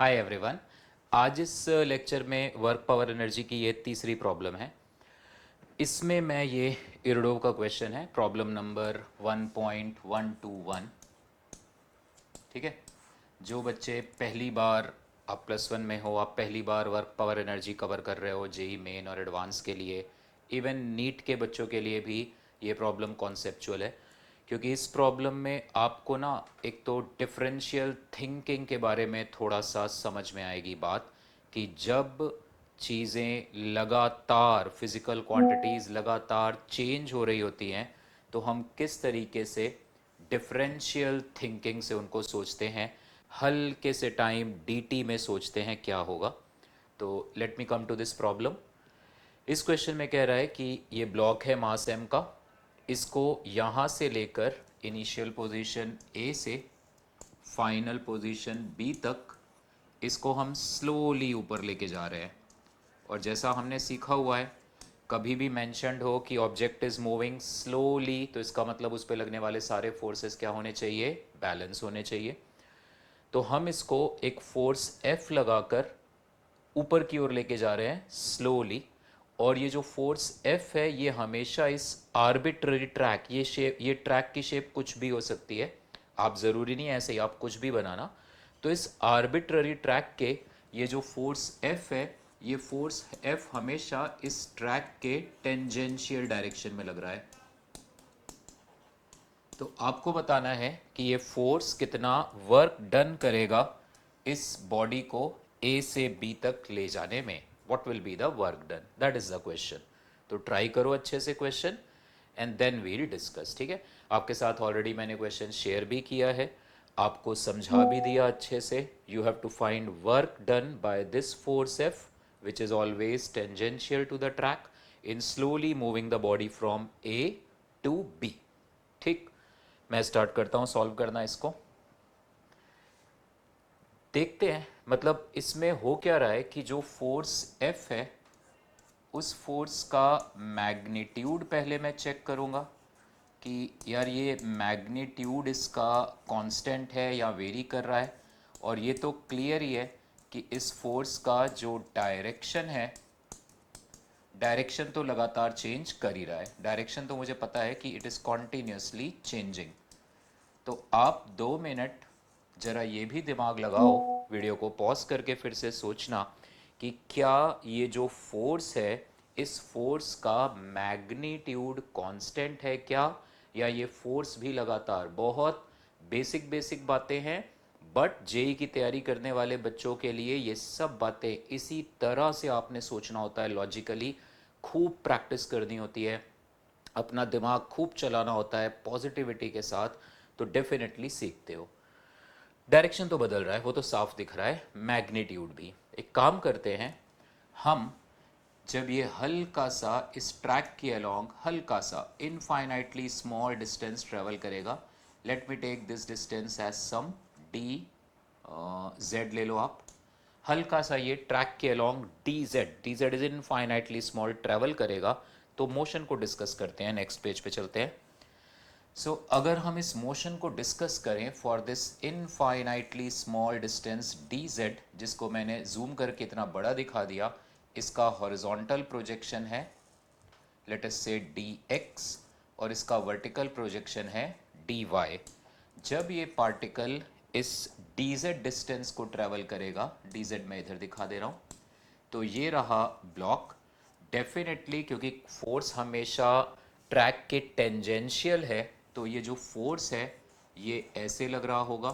Hi everyone. आज इस lecture में वर्क पावर एनर्जी की ये तीसरी प्रॉब्लम है। इसमें मैं ये इरडोव का क्वेश्चन है, प्रॉब्लम नंबर 1.121। ठीक है, जो बच्चे पहली बार, आप +1 में हो, आप पहली बार वर्क पावर एनर्जी कवर कर रहे हो जेई मेन और एडवांस के लिए, इवन नीट के बच्चों के लिए भी ये प्रॉब्लम कॉन्सेप्चुअल है। क्योंकि इस प्रॉब्लम में आपको ना एक तो डिफरेंशियल थिंकिंग के बारे में थोड़ा सा समझ में आएगी बात, कि जब चीज़ें लगातार, फिज़िकल क्वांटिटीज़ लगातार चेंज हो रही होती हैं, तो हम किस तरीके से डिफरेंशियल थिंकिंग से उनको सोचते हैं, हल्के से टाइम डीटी में सोचते हैं क्या होगा। तो let me come to this problem. इस क्वेश्चन में कह रहा है कि ये ब्लॉक है मास एम का, इसको यहाँ से लेकर इनिशियल पोजीशन ए से फाइनल पोजीशन बी तक इसको हम स्लोली ऊपर लेके जा रहे हैं। और जैसा हमने सीखा हुआ है, कभी भी मेंशन्ड हो कि ऑब्जेक्ट इज मूविंग स्लोली, तो इसका मतलब उस पर लगने वाले सारे फोर्सेस क्या होने चाहिए, बैलेंस होने चाहिए। तो हम इसको एक फोर्स F लगाकर ऊपर की ओर लेके जा रहे हैं स्लोली। और ये जो फोर्स F है ये हमेशा इस आर्बिट्ररी ट्रैक, ये शेप, ये ट्रैक की शेप कुछ भी हो सकती है, आप ज़रूरी नहीं है ऐसे ही आप कुछ भी बनाना। तो इस आर्बिट्ररी ट्रैक के ये जो फोर्स F है, ये फोर्स F हमेशा इस ट्रैक के टेंजेंशियल डायरेक्शन में लग रहा है। तो आपको बताना है कि ये फोर्स कितना वर्क डन करेगा इस बॉडी को ए से बी तक ले जाने में। What will be the work done, that is the question. तो ट्राई करो अच्छे से question and then we'll discuss. ठीक है, आपके साथ ऑलरेडी मैंने क्वेश्चन शेयर भी किया है, आपको समझा भी दिया अच्छे से। You have to find work done by this force F which is always tangential to the track in slowly moving the body from A to B. ठीक, मैं स्टार्ट करता हूँ सॉल्व करना इसको। देखते हैं मतलब इसमें हो क्या रहा है कि जो फोर्स F है उस फोर्स का मैग्नीट्यूड पहले मैं चेक करूँगा कि यार ये मैग्नीट्यूड इसका कांस्टेंट है या वेरी कर रहा है। और ये तो क्लियर ही है कि इस फोर्स का जो डायरेक्शन है, डायरेक्शन तो लगातार चेंज कर ही रहा है। डायरेक्शन तो मुझे पता है कि इट इज़ कॉन्टीन्यूसली चेंजिंग। तो आप 2 मिनट ज़रा ये भी दिमाग लगाओ, वीडियो को पॉज करके फिर से सोचना कि क्या ये जो फोर्स है, इस फोर्स का मैग्नीट्यूड कांस्टेंट है क्या, या ये फोर्स भी लगातार, बहुत बेसिक बेसिक बातें हैं, बट जेई की तैयारी करने वाले बच्चों के लिए ये सब बातें इसी तरह से आपने सोचना होता है लॉजिकली। खूब प्रैक्टिस करनी होती है, अपना दिमाग खूब चलाना होता है पॉजिटिविटी के साथ, तो डेफिनेटली सीखते हो। डायरेक्शन तो बदल रहा है, वो तो साफ दिख रहा है, मैग्नीट्यूड भी। एक काम करते हैं हम, जब ये हल्का सा इस ट्रैक के अलोंग हल्का सा इनफाइनाइटली स्मॉल डिस्टेंस ट्रेवल करेगा, let me take this distance as some D Z ले लो आप। हल्का सा ये ट्रैक के along D Z is infinitely small travel करेगा। तो मोशन को डिस्कस करते हैं, नेक्स्ट पेज पे चलते हैं। अगर हम इस मोशन को डिस्कस करें for this infinitely small distance D Z, जिसको मैंने जूम करके इतना बड़ा दिखा दिया, इसका हॉरिजॉन्टल प्रोजेक्शन है लेट अस से डी एक्स, और इसका वर्टिकल प्रोजेक्शन है डी वाई। जब ये पार्टिकल इस डी जेड डिस्टेंस को ट्रेवल करेगा, डी जेड मैं इधर दिखा दे रहा हूँ, तो ये रहा ब्लॉक। डेफिनेटली क्योंकि फोर्स हमेशा ट्रैक के टेंजेंशियल है, तो ये जो फोर्स है ये ऐसे लग रहा होगा।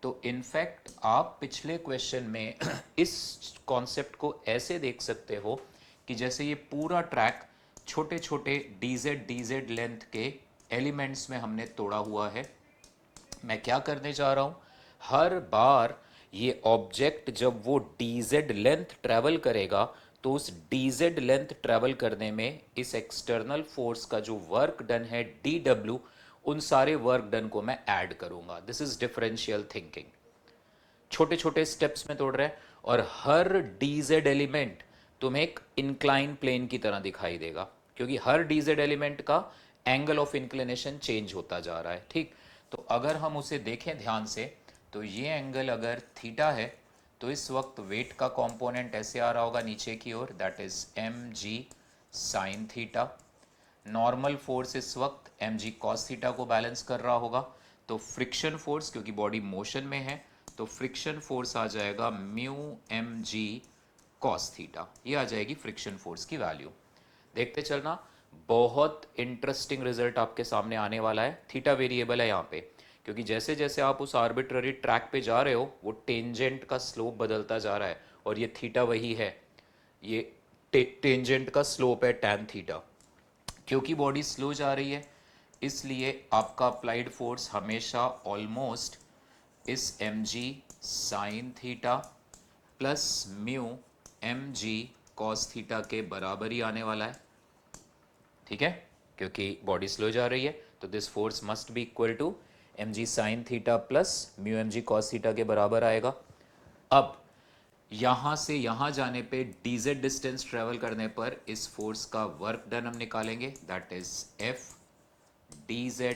तो इनफैक्ट आप पिछले क्वेश्चन में इस कॉन्सेप्ट को ऐसे देख सकते हो कि जैसे ये पूरा ट्रैक छोटे छोटे डी जेड लेंथ के एलिमेंट्स में हमने तोड़ा हुआ है। मैं क्या करने जा रहा हूँ, हर बार ये ऑब्जेक्ट जब वो dz लेंथ ट्रैवल करेगा, तो उस dz लेंथ ट्रैवल करने में इस एक्सटर्नल फोर्स का जो वर्क डन है dw, उन सारे वर्क डन को मैं ऐड करूंगा। This is differential thinking. छोटे छोटे स्टेप्स में तोड़ रहे हैं, और हर dz एलिमेंट तुम्हें एक इंक्लाइन प्लेन की तरह दिखाई देगा, क्योंकि हर dz एलिमेंट का एंगल ऑफ इंक्लिनेशन चेंज होता जा रहा है। ठीक, तो अगर हम उसे देखें ध्यान से, तो ये एंगल अगर थीटा है, तो इस वक्त वेट का कंपोनेंट ऐसे आ रहा होगा नीचे की ओर, that is M G sine theta. Normal force इस वक्त एम जी कॉस थीटा को बैलेंस कर रहा होगा। तो फ्रिक्शन फोर्स, क्योंकि बॉडी मोशन में है, तो फ्रिक्शन फोर्स आ जाएगा mu M G cos theta. ये आ जाएगी फ्रिक्शन फोर्स की वैल्यू। देखते चलना, बहुत इंटरेस्टिंग रिजल्ट आपके सामने आने वाला है। थीटा वेरिएबल है यहाँ पे, क्योंकि जैसे जैसे आप उस आर्बिट्ररी ट्रैक पे जा रहे हो वो टेंजेंट का स्लोप बदलता जा रहा है, और ये थीटा वही है, ये टेंजेंट का स्लोप है टैन थीटा। क्योंकि बॉडी स्लो जा रही है, इसलिए आपका अप्लाइड फोर्स हमेशा ऑलमोस्ट इस M G sine theta plus mu M G cos theta के बराबर ही आने वाला है। ठीक है, क्योंकि बॉडी स्लो जा रही है, तो this force must be equal to M G sine theta plus mu M G cos theta के बराबर आएगा। अब यहां से यहां जाने पे dz डिस्टेंस ट्रेवल करने पर इस फोर्स का वर्क डन हम निकालेंगे, that is F dz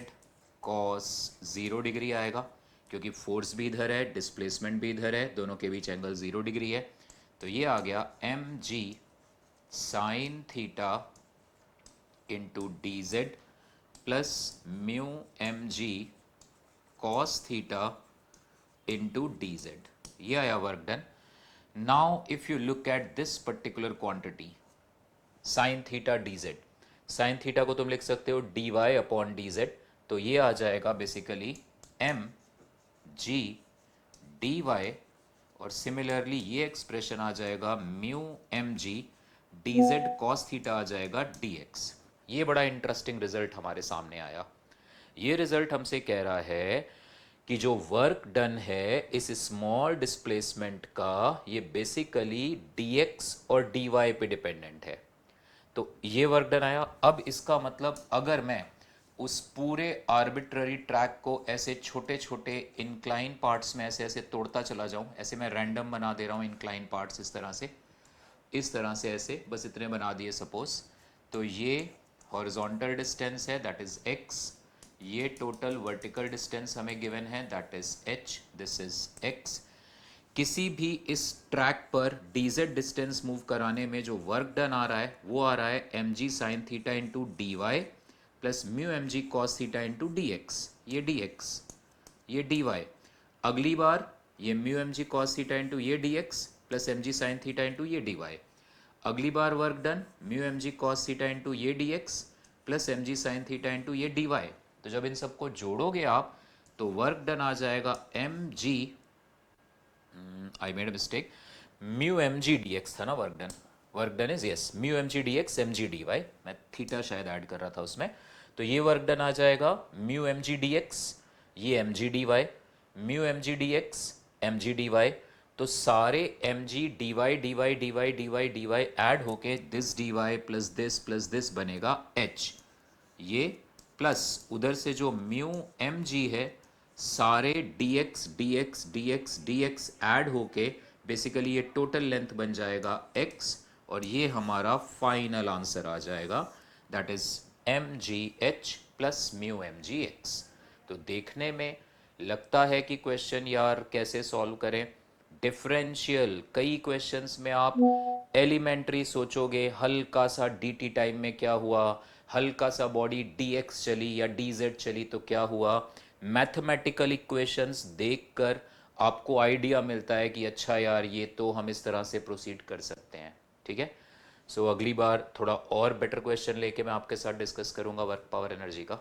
cos 0 degree आएगा, क्योंकि फोर्स भी इधर है, डिस्प्लेसमेंट भी इधर है, दोनों के बीच एंगल 0 डिग्री है। तो ये आ गया M G sine theta into D Z plus mu M G cos theta into D Z. ये आया work done. Now if you look at this particular quantity sine theta D Z, sine theta को तुम लिख सकते हो D Y upon D Z, तो ये आ जाएगा basically M G D Y, और सिमिलरली ये एक्सप्रेशन आ जाएगा mu M G D Z cos theta आ जाएगा डी एक्स। ये बड़ा इंटरेस्टिंग रिजल्ट हमारे सामने आया। ये रिजल्ट हमसे कह रहा है कि जो वर्क डन है इस स्मॉल डिस्प्लेसमेंट का, ये बेसिकली dx और dy पे डिपेंडेंट है। तो ये वर्क डन आया। अब इसका मतलब अगर मैं उस पूरे आर्बिट्ररी ट्रैक को ऐसे छोटे छोटे इंक्लाइन पार्ट्स में ऐसे ऐसे तोड़ता चला जाऊं, ऐसे मैं रैंडम बना दे रहा हूं इंक्लाइन पार्ट्स इस तरह से ऐसे बस इतने बना दिए सपोज, तो ये हॉरिजॉन्टल डिस्टेंस है दैट इज x, ये टोटल वर्टिकल डिस्टेंस हमें गिवन है that is h, this is x। किसी भी इस ट्रैक पर dz डिस्टेंस मूव कराने में जो वर्क डन आ रहा है वो आ रहा है M G sine theta into D Y plus mu M G cos theta into D X, ये डी एक्स ये डी वाई। अगली बार ये mu M G cos theta into ये D X plus M G sine theta into ये D Y. अगली बार work done mu M G cos theta into ये D X plus M G sine theta into ये D Y. तो जब इन सबको जोड़ोगे आप तो वर्क डन आ जाएगा M G, I made a mistake, mu M G D X था ना work done is yes mu M G D X M G D Y, मैं थीटा शायद ऐड कर रहा था उसमें। तो ये वर्क डन आ जाएगा mu M G D X, ये M G D Y, mu M G D X M G D Y. तो सारे M G D Y D Y D Y D Y D Y add होके this D Y plus this बनेगा H, ये plus उधर से जो mu M G है सारे D X D X D X D X add होके basically ये टोटल लेंथ बन जाएगा x, और ये हमारा फाइनल आंसर आ जाएगा that is M G H plus mu M G X. तो देखने में लगता है कि क्वेश्चन यार कैसे सॉल्व करें, डिफरेंशियल कई क्वेश्चंस में आप एलिमेंट्री सोचोगे, हल्का सा dt टाइम में क्या हुआ, हल्का सा बॉडी dx चली या dz चली तो क्या हुआ। मैथमेटिकल इक्वेशंस देखकर आपको आइडिया मिलता है कि अच्छा यार ये तो हम इस तरह से प्रोसीड कर सकते हैं। ठीक है, सो अगली बार थोड़ा और बेटर क्वेश्चन लेके मैं आपके साथ डिस्कस करूंगा वर्क पावर एनर्जी का।